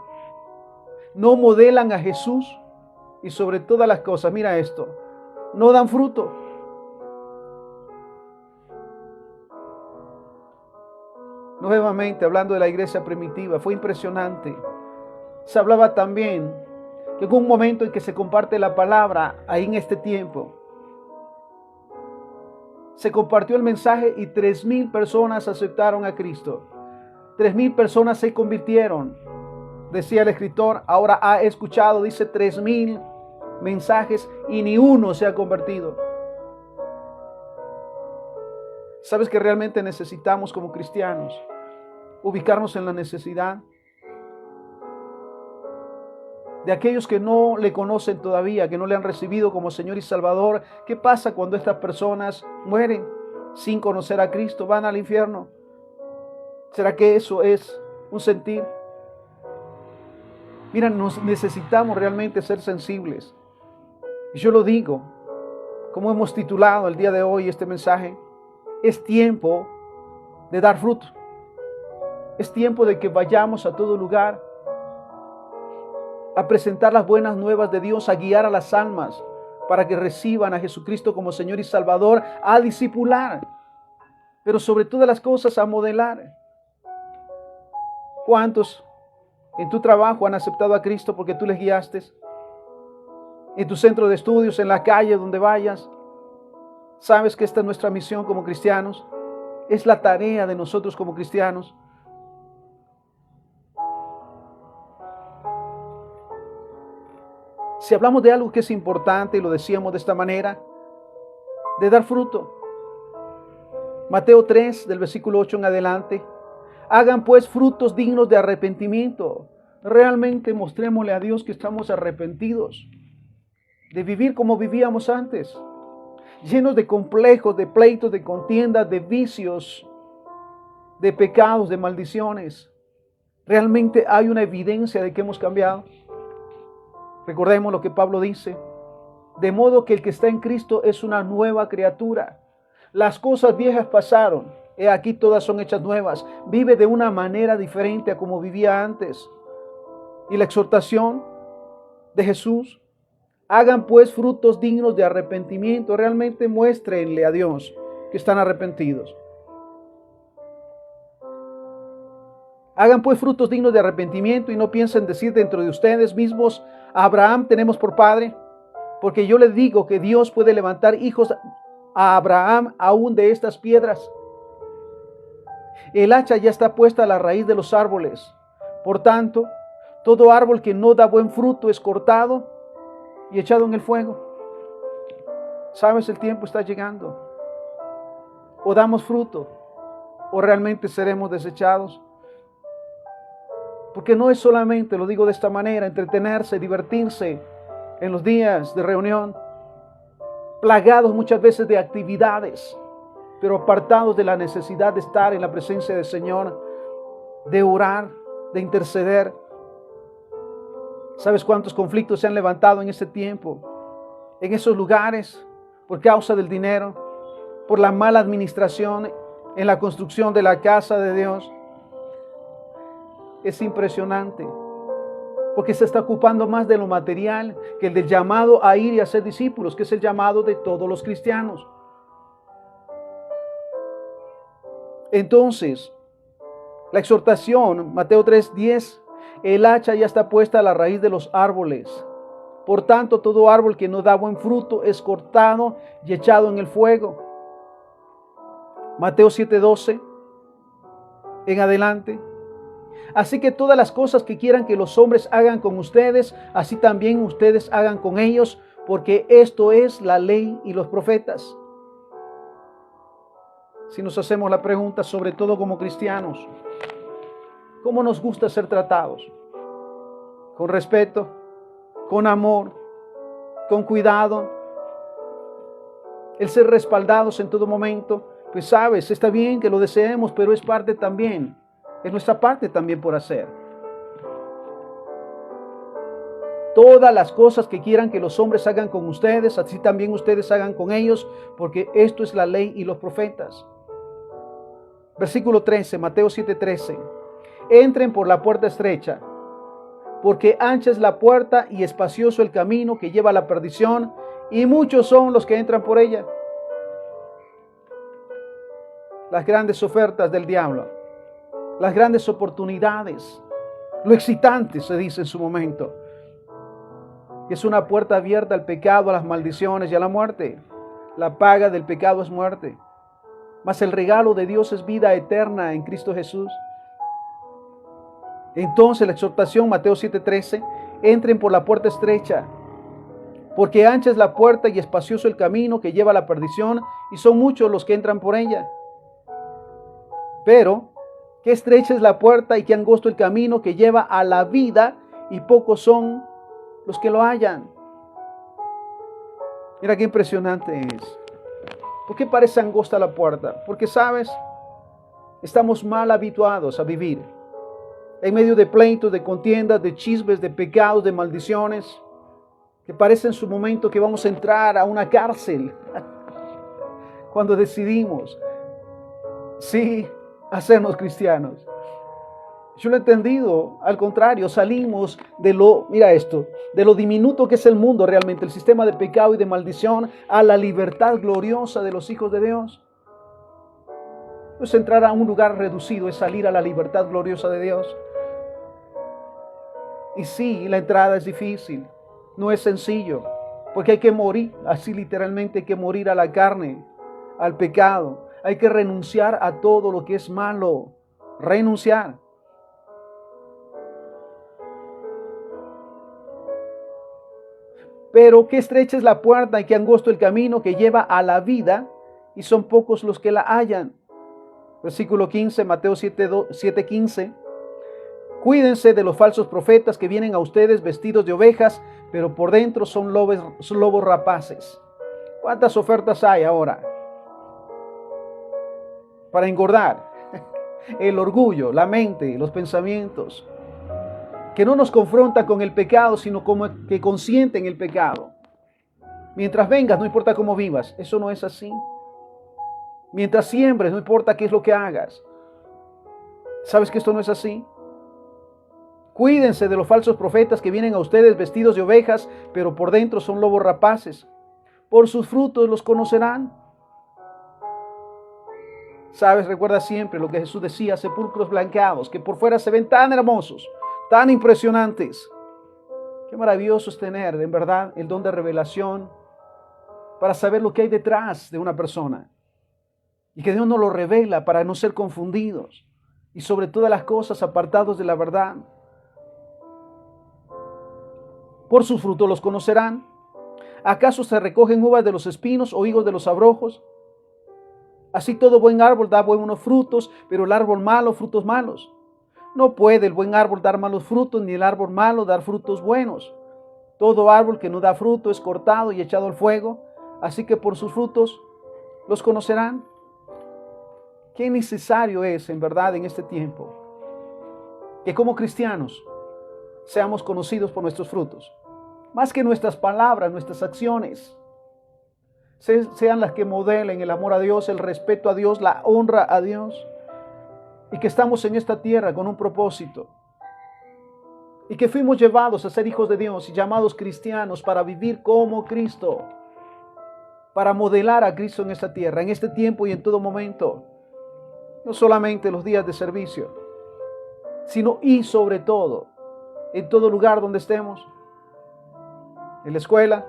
Speaker 1: no modelan a Jesús y sobre todas las cosas, mira esto, no dan fruto. Nuevamente, hablando de la iglesia primitiva, fue impresionante. Se hablaba también que en un momento en que se comparte la palabra, ahí en este tiempo, se compartió el mensaje y 3,000 personas aceptaron a Cristo. 3,000 personas se convirtieron. Decía el escritor, ahora ha escuchado, dice 3,000 mensajes y ni uno se ha convertido. ¿Sabes que realmente necesitamos como cristianos ubicarnos en la necesidad de aquellos que no le conocen todavía, que no le han recibido como Señor y Salvador? ¿Qué pasa cuando estas personas mueren sin conocer a Cristo? ¿Van al infierno? ¿Será que eso es un sentir? Mira, nos necesitamos realmente ser sensibles. Y yo lo digo, como hemos titulado el día de hoy este mensaje, es tiempo de dar fruto. Es tiempo de que vayamos a todo lugar a presentar las buenas nuevas de Dios, a guiar a las almas para que reciban a Jesucristo como Señor y Salvador, a discipular, pero sobre todas las cosas a modelar. ¿Cuántos en tu trabajo han aceptado a Cristo porque tú les guiaste? En tu centro de estudios, en la calle, donde vayas. ¿Sabes que esta es nuestra misión como cristianos? Es la tarea de nosotros como cristianos. Si hablamos de algo que es importante, y lo decíamos de esta manera, de dar fruto. Mateo 3, del versículo 8 en adelante. Hagan pues frutos dignos de arrepentimiento. Realmente mostrémosle a Dios que estamos arrepentidos de vivir como vivíamos antes, llenos de complejos, de pleitos, de contiendas, de vicios, de pecados, de maldiciones. Realmente hay una evidencia de que hemos cambiado. Recordemos lo que Pablo dice: de modo que el que está en Cristo es una nueva criatura. Las cosas viejas pasaron, he aquí todas son hechas nuevas. Vive de una manera diferente a como vivía antes. Y la exhortación de Jesús: hagan pues frutos dignos de arrepentimiento. Realmente muéstrenle a Dios que están arrepentidos. Hagan pues frutos dignos de arrepentimiento y no piensen decir dentro de ustedes mismos: a Abraham tenemos por padre. Porque yo les digo que Dios puede levantar hijos a Abraham aún de estas piedras. El hacha ya está puesta a la raíz de los árboles. Por tanto, todo árbol que no da buen fruto es cortado y echado en el fuego. ¿Sabes? El tiempo está llegando. O damos fruto, o realmente seremos desechados. Porque no es solamente, lo digo de esta manera, entretenerse, divertirse en los días de reunión, plagados muchas veces de actividades, pero apartados de la necesidad de estar en la presencia del Señor, de orar, de interceder. ¿Sabes cuántos conflictos se han levantado en este tiempo? En esos lugares, por causa del dinero, por la mala administración en la construcción de la casa de Dios. Es impresionante, porque se está ocupando más de lo material que el del llamado a ir y a ser discípulos, que es el llamado de todos los cristianos. Entonces, la exhortación, Mateo 3:10, el hacha ya está puesta a la raíz de los árboles. Por tanto, todo árbol que no da buen fruto es cortado y echado en el fuego. Mateo 7:12 en adelante. Así que todas las cosas que quieran que los hombres hagan con ustedes, así también ustedes hagan con ellos, porque esto es la ley y los profetas. Si nos hacemos la pregunta, sobre todo como cristianos, ¿cómo nos gusta ser tratados? Con respeto, con amor, con cuidado, el ser respaldados en todo momento. Pues sabes, está bien que lo deseemos, pero es parte también. Es nuestra parte también por hacer. Todas las cosas que quieran que los hombres hagan con ustedes, así también ustedes hagan con ellos, porque esto es la ley y los profetas. Versículo 13, Mateo 7:13. Entren por la puerta estrecha, porque ancha es la puerta y espacioso el camino que lleva a la perdición, y muchos son los que entran por ella. Las grandes ofertas del diablo, las grandes oportunidades, lo excitante se dice en su momento, que es una puerta abierta al pecado, a las maldiciones y a la muerte. La paga del pecado es muerte, mas el regalo de Dios es vida eterna en Cristo Jesús. Entonces la exhortación, Mateo 7:13, entren por la puerta estrecha, porque ancha es la puerta y espacioso el camino que lleva a la perdición, y son muchos los que entran por ella. Pero qué estrecha es la puerta y qué angosto el camino que lleva a la vida, y pocos son los que lo hallan. Mira qué impresionante es. ¿Por qué parece angosta la puerta? Porque, ¿sabes? Estamos mal habituados a vivir en medio de pleitos, de contiendas, de chismes, de pecados, de maldiciones, que parece en su momento que vamos a entrar a una cárcel cuando decidimos, sí, hacernos cristianos. Yo lo he entendido, al contrario, salimos de de lo diminuto que es el mundo realmente, el sistema de pecado y de maldición, a la libertad gloriosa de los hijos de Dios. No es entrar a un lugar reducido, es salir a la libertad gloriosa de Dios. Y sí, la entrada es difícil, no es sencillo, porque hay que morir, así literalmente hay que morir a la carne, al pecado. Hay que renunciar a todo lo que es malo, renunciar. Pero qué estrecha es la puerta y qué angosto el camino que lleva a la vida, y son pocos los que la hallan. Versículo 15, Mateo 7:15. Cuídense de los falsos profetas que vienen a ustedes vestidos de ovejas, pero por dentro son lobos rapaces. ¿Cuántas ofertas hay ahora para engordar? El orgullo, la mente, los pensamientos, que no nos confrontan con el pecado, sino como que consienten el pecado. Mientras vengas, no importa cómo vivas. Eso no es así. Mientras siembres, no importa qué es lo que hagas. ¿Sabes que esto no es así? Cuídense de los falsos profetas que vienen a ustedes vestidos de ovejas, pero por dentro son lobos rapaces. Por sus frutos los conocerán. ¿Sabes? Recuerda siempre lo que Jesús decía: sepulcros blanqueados, que por fuera se ven tan hermosos, tan impresionantes. Qué maravilloso es tener, en verdad, el don de revelación para saber lo que hay detrás de una persona. Y que Dios nos lo revela para no ser confundidos. Y sobre todas las cosas, apartados de la verdad. Por sus frutos los conocerán. ¿Acaso se recogen uvas de los espinos o higos de los abrojos? Así todo buen árbol da buenos frutos, pero el árbol malo, frutos malos. No puede el buen árbol dar malos frutos, ni el árbol malo dar frutos buenos. Todo árbol que no da fruto es cortado y echado al fuego. Así que por sus frutos los conocerán. Qué necesario es, en verdad, en este tiempo, que como cristianos seamos conocidos por nuestros frutos. Más que nuestras palabras, nuestras acciones sean las que modelen el amor a Dios, el respeto a Dios, la honra a Dios. Y que estamos en esta tierra con un propósito. Y que fuimos llevados a ser hijos de Dios y llamados cristianos para vivir como Cristo. Para modelar a Cristo en esta tierra, en este tiempo y en todo momento. No solamente los días de servicio, sino y sobre todo, en todo lugar donde estemos. En la escuela,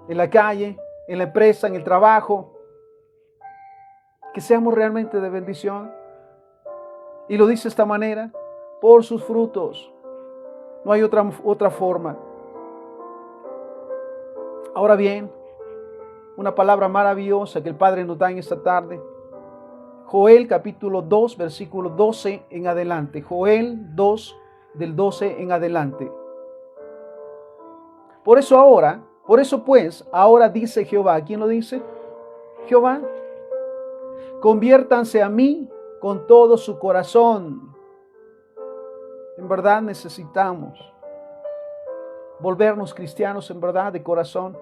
Speaker 1: en la calle, en la empresa, en el trabajo. Que seamos realmente de bendición. Y lo dice de esta manera: por sus frutos. No hay otra forma. Ahora bien, una palabra maravillosa que el Padre nos da en esta tarde. Joel capítulo 2, versículo 12 en adelante. Joel 2, del 12 en adelante. Por eso pues, ahora dice Jehová. ¿Quién lo dice? Jehová. Conviértanse a mí con todo su corazón. En verdad necesitamos volvernos cristianos, en verdad, de corazón.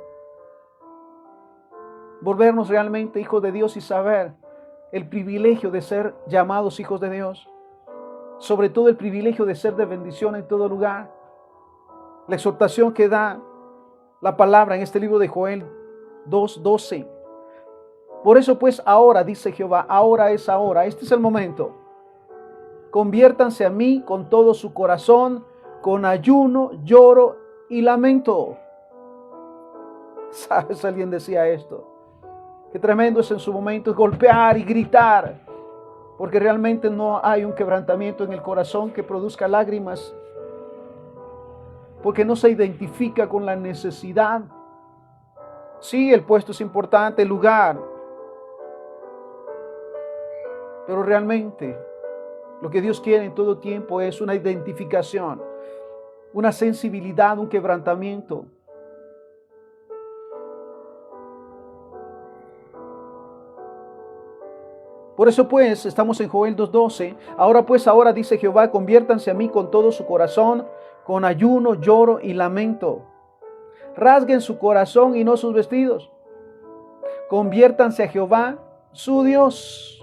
Speaker 1: Volvernos realmente hijos de Dios y saber el privilegio de ser llamados hijos de Dios. Sobre todo el privilegio de ser de bendición en todo lugar. La exhortación que da la palabra en este libro de Joel 2:12. Por eso pues ahora, dice Jehová, ahora es ahora, este es el momento. Conviértanse a mí con todo su corazón, con ayuno, lloro y lamento. ¿Sabes? Alguien decía esto. Qué tremendo es en su momento golpear y gritar, porque realmente no hay un quebrantamiento en el corazón que produzca lágrimas, porque no se identifica con la necesidad. Sí, el puesto es importante, el lugar, pero realmente lo que Dios quiere en todo tiempo es una identificación, una sensibilidad, un quebrantamiento. Por eso pues, estamos en Joel 2:12. Ahora dice Jehová, conviértanse a mí con todo su corazón, con ayuno, lloro y lamento. Rasguen su corazón y no sus vestidos. Conviértanse a Jehová, su Dios.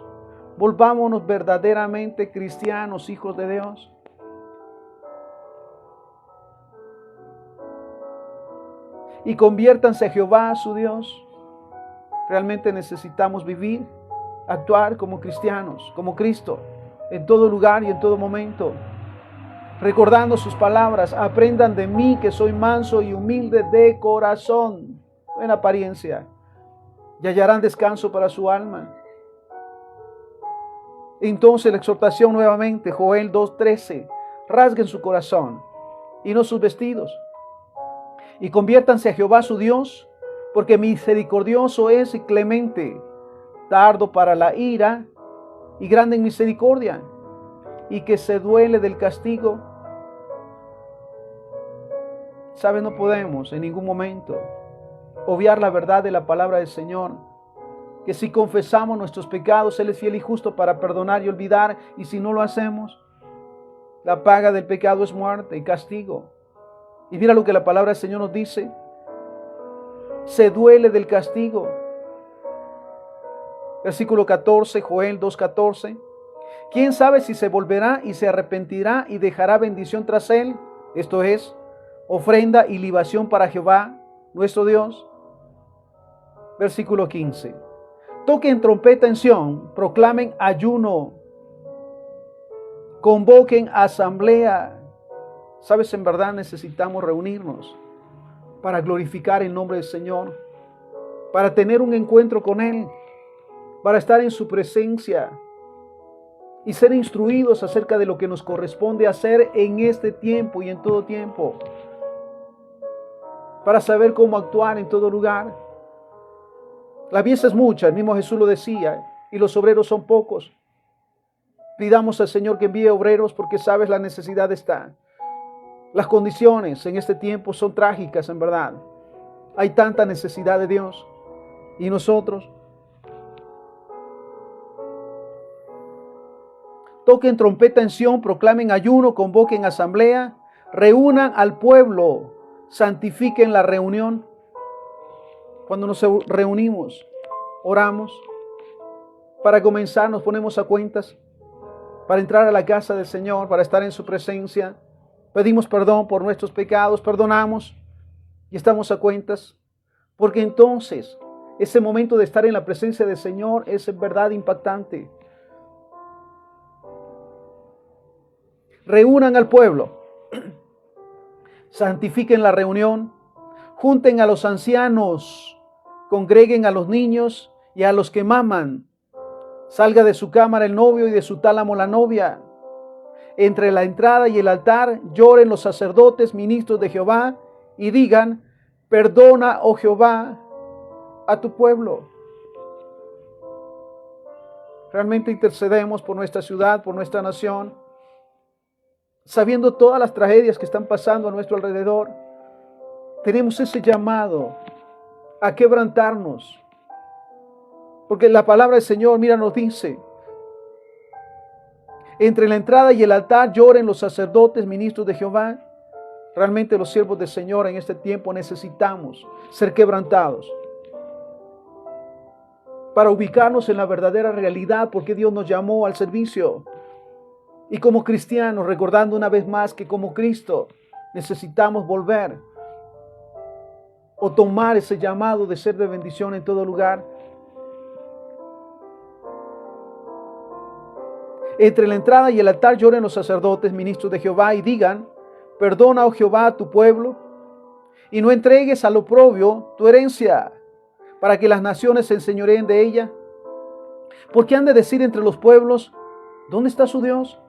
Speaker 1: Volvámonos verdaderamente cristianos, hijos de Dios. Y conviértanse a Jehová, su Dios. Realmente necesitamos vivir, actuar como cristianos, como Cristo, en todo lugar y en todo momento. Recordando sus palabras: aprendan de mí que soy manso y humilde de corazón, en apariencia, y hallarán descanso para su alma. Entonces la exhortación nuevamente, Joel 2:13, rasguen su corazón y no sus vestidos. y conviértanse a Jehová su Dios, porque misericordioso es y clemente, tardo para la ira y grande en misericordia, y que se duele del castigo. ¿Sabe? No podemos en ningún momento obviar la verdad de la palabra del Señor, que si confesamos nuestros pecados, Él es fiel y justo para perdonar y olvidar, y si no lo hacemos, la paga del pecado es muerte y castigo. Y mira lo que la palabra del Señor nos dice: se duele del castigo. Versículo 14, Joel 2:14. ¿Quién sabe si se volverá y se arrepentirá y dejará bendición tras él? Esto es, ofrenda y libación para Jehová, nuestro Dios. Versículo 15. Toquen trompeta en Sión, proclamen ayuno, convoquen asamblea. ¿Sabes? En verdad necesitamos reunirnos para glorificar el nombre del Señor, para tener un encuentro con Él, para estar en su presencia y ser instruidos acerca de lo que nos corresponde hacer en este tiempo y en todo tiempo, para saber cómo actuar en todo lugar. La mies es mucha, el mismo Jesús lo decía, y los obreros son pocos. Pidamos al Señor que envíe obreros, porque sabes, la necesidad está. Las condiciones en este tiempo son trágicas, en verdad. Hay tanta necesidad de Dios. Y nosotros, toquen trompeta en Sión, proclamen ayuno, convoquen asamblea, reúnan al pueblo, santifiquen la reunión. Cuando nos reunimos, oramos, para comenzar nos ponemos a cuentas, para entrar a la casa del Señor, para estar en su presencia, pedimos perdón por nuestros pecados, perdonamos y estamos a cuentas, porque entonces ese momento de estar en la presencia del Señor es en verdad impactante. Reúnan al pueblo, santifiquen la reunión, junten a los ancianos, congreguen a los niños y a los que maman. Salga de su cámara el novio y de su tálamo la novia. Entre la entrada y el altar lloren los sacerdotes, ministros de Jehová, y digan: perdona, oh Jehová, a tu pueblo. Realmente intercedemos por nuestra ciudad, por nuestra nación, sabiendo todas las tragedias que están pasando a nuestro alrededor. Tenemos ese llamado a quebrantarnos, porque la palabra del Señor, mira, nos dice: entre la entrada y el altar lloren los sacerdotes, ministros de Jehová. Realmente los siervos del Señor en este tiempo necesitamos ser quebrantados para ubicarnos en la verdadera realidad, porque Dios nos llamó al servicio. Y como cristianos, recordando una vez más que como Cristo necesitamos volver o tomar ese llamado de ser de bendición en todo lugar. Entre la entrada y el altar lloren los sacerdotes, ministros de Jehová, y digan: perdona, oh Jehová, a tu pueblo, y no entregues al oprobio tu herencia, para que las naciones se enseñoreen de ella. Porque han de decir entre los pueblos: ¿dónde está su Dios?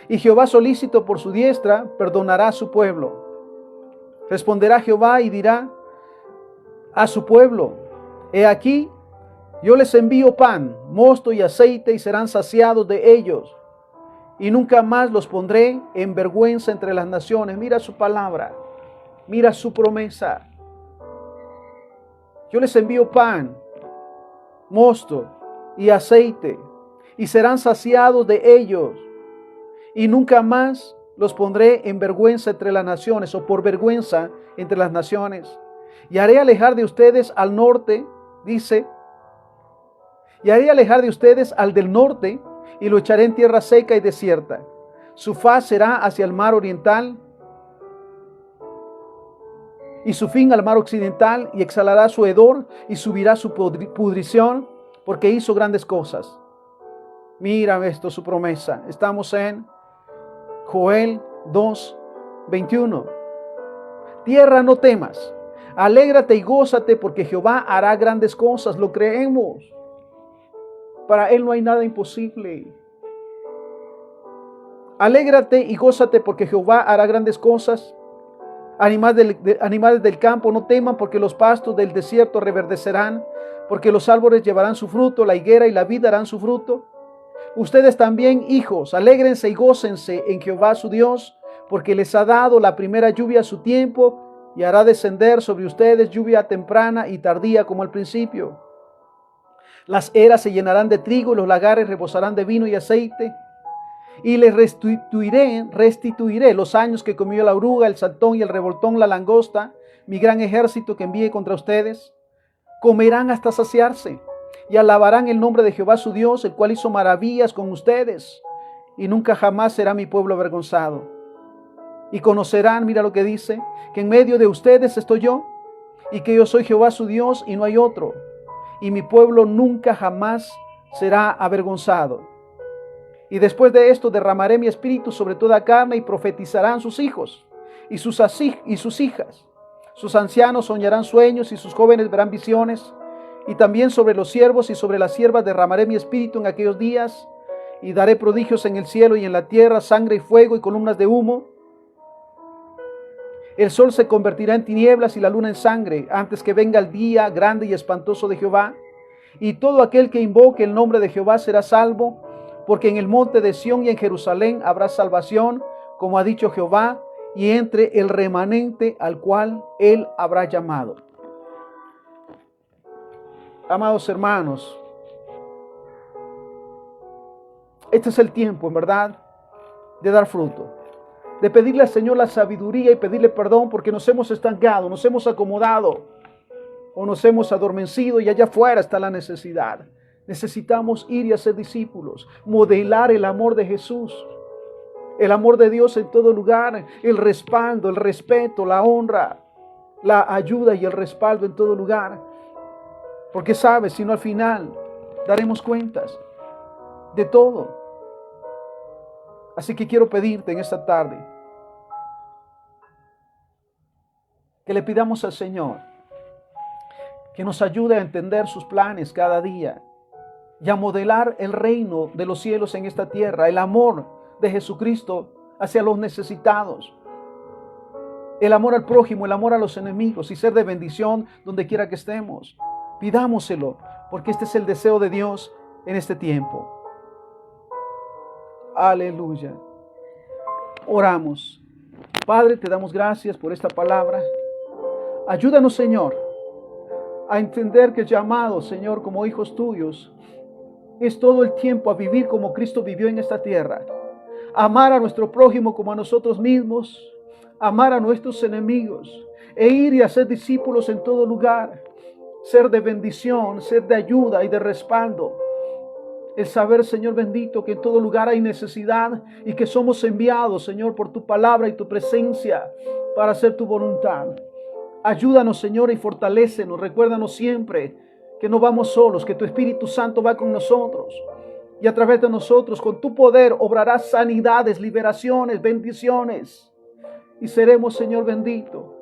Speaker 1: Y Jehová, solícito por su diestra, perdonará a su pueblo. Responderá Jehová y dirá a su pueblo: he aquí, yo les envío pan, mosto y aceite, y serán saciados de ellos, y nunca más los pondré en vergüenza entre las naciones. Mira su palabra, mira su promesa. Yo les envío pan, mosto y aceite, y serán saciados de ellos, y nunca más los pondré en vergüenza entre las naciones, o por vergüenza entre las naciones. Y haré alejar de ustedes al norte, dice, y haré alejar de ustedes al del norte, y lo echaré en tierra seca y desierta. Su faz será hacia el mar oriental, y su fin al mar occidental, y exhalará su hedor, y subirá su pudrición, porque hizo grandes cosas. Mira esto, su promesa. Estamos en Joel 2:21. Tierra, no temas, alégrate y gózate, porque Jehová hará grandes cosas. Lo creemos. Para Él no hay nada imposible. Alégrate y gózate, porque Jehová hará grandes cosas. Animales del campo, no teman, porque los pastos del desierto reverdecerán, porque los árboles llevarán su fruto, la higuera y la vid darán su fruto. Ustedes también, hijos, alégrense y gócense en Jehová su Dios, porque les ha dado la primera lluvia a su tiempo, y hará descender sobre ustedes lluvia temprana y tardía como al principio. Las eras se llenarán de trigo y los lagares rebosarán de vino y aceite. Y les restituiré los años que comió la oruga, el saltón y el revoltón, la langosta, mi gran ejército que envíe contra ustedes. Comerán hasta saciarse y alabarán el nombre de Jehová su Dios, el cual hizo maravillas con ustedes, y nunca jamás será mi pueblo avergonzado. Y conocerán, mira lo que dice, que en medio de ustedes estoy yo, y que yo soy Jehová su Dios y no hay otro, y mi pueblo nunca jamás será avergonzado. Y después de esto derramaré mi espíritu sobre toda carne, y profetizarán sus hijos y sus hijas. Sus ancianos soñarán sueños y sus jóvenes verán visiones. Y también sobre los siervos y sobre las siervas derramaré mi espíritu en aquellos días, y daré prodigios en el cielo y en la tierra, sangre y fuego y columnas de humo. El sol se convertirá en tinieblas y la luna en sangre, antes que venga el día grande y espantoso de Jehová. Y todo aquel que invoque el nombre de Jehová será salvo, porque en el monte de Sión y en Jerusalén habrá salvación, como ha dicho Jehová, y entre el remanente al cual él habrá llamado. Amados hermanos, este es el tiempo, en verdad, de dar fruto, de pedirle al Señor la sabiduría y pedirle perdón porque nos hemos estancado, nos hemos acomodado o nos hemos adormecido, y allá afuera está la necesidad. Necesitamos ir y hacer discípulos, modelar el amor de Jesús, el amor de Dios en todo lugar, el respaldo, el respeto, la honra, la ayuda y el respaldo en todo lugar. Porque sabes, si no, al final daremos cuentas de todo. Así que quiero pedirte en esta tarde que le pidamos al Señor que nos ayude a entender sus planes cada día y a modelar el reino de los cielos en esta tierra, el amor de Jesucristo hacia los necesitados, el amor al prójimo, el amor a los enemigos, y ser de bendición donde quiera que estemos. Pidámoselo, porque este es el deseo de Dios en este tiempo. Aleluya. Oramos. Padre, te damos gracias por esta palabra. Ayúdanos, Señor, a entender que el llamado, Señor, como hijos tuyos, es todo el tiempo a vivir como Cristo vivió en esta tierra. Amar a nuestro prójimo como a nosotros mismos. Amar a nuestros enemigos. E ir y hacer discípulos en todo lugar. Ser de bendición, ser de ayuda y de respaldo. El saber, Señor bendito, que en todo lugar hay necesidad y que somos enviados, Señor, por tu palabra y tu presencia para hacer tu voluntad. Ayúdanos, Señor, y fortalécenos. Recuérdanos siempre que no vamos solos, que tu Espíritu Santo va con nosotros. Y a través de nosotros, con tu poder, obrarás sanidades, liberaciones, bendiciones. Y seremos, Señor bendito,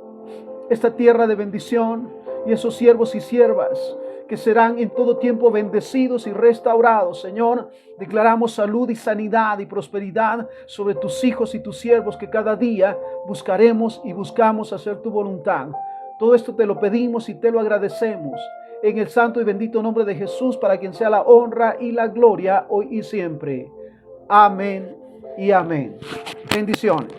Speaker 1: esta tierra de bendición y esos siervos y siervas que serán en todo tiempo bendecidos y restaurados. Señor, declaramos salud y sanidad y prosperidad sobre tus hijos y tus siervos, que cada día buscaremos y buscamos hacer tu voluntad. Todo esto te lo pedimos y te lo agradecemos en el santo y bendito nombre de Jesús, para quien sea la honra y la gloria hoy y siempre. Amén y amén. Bendiciones.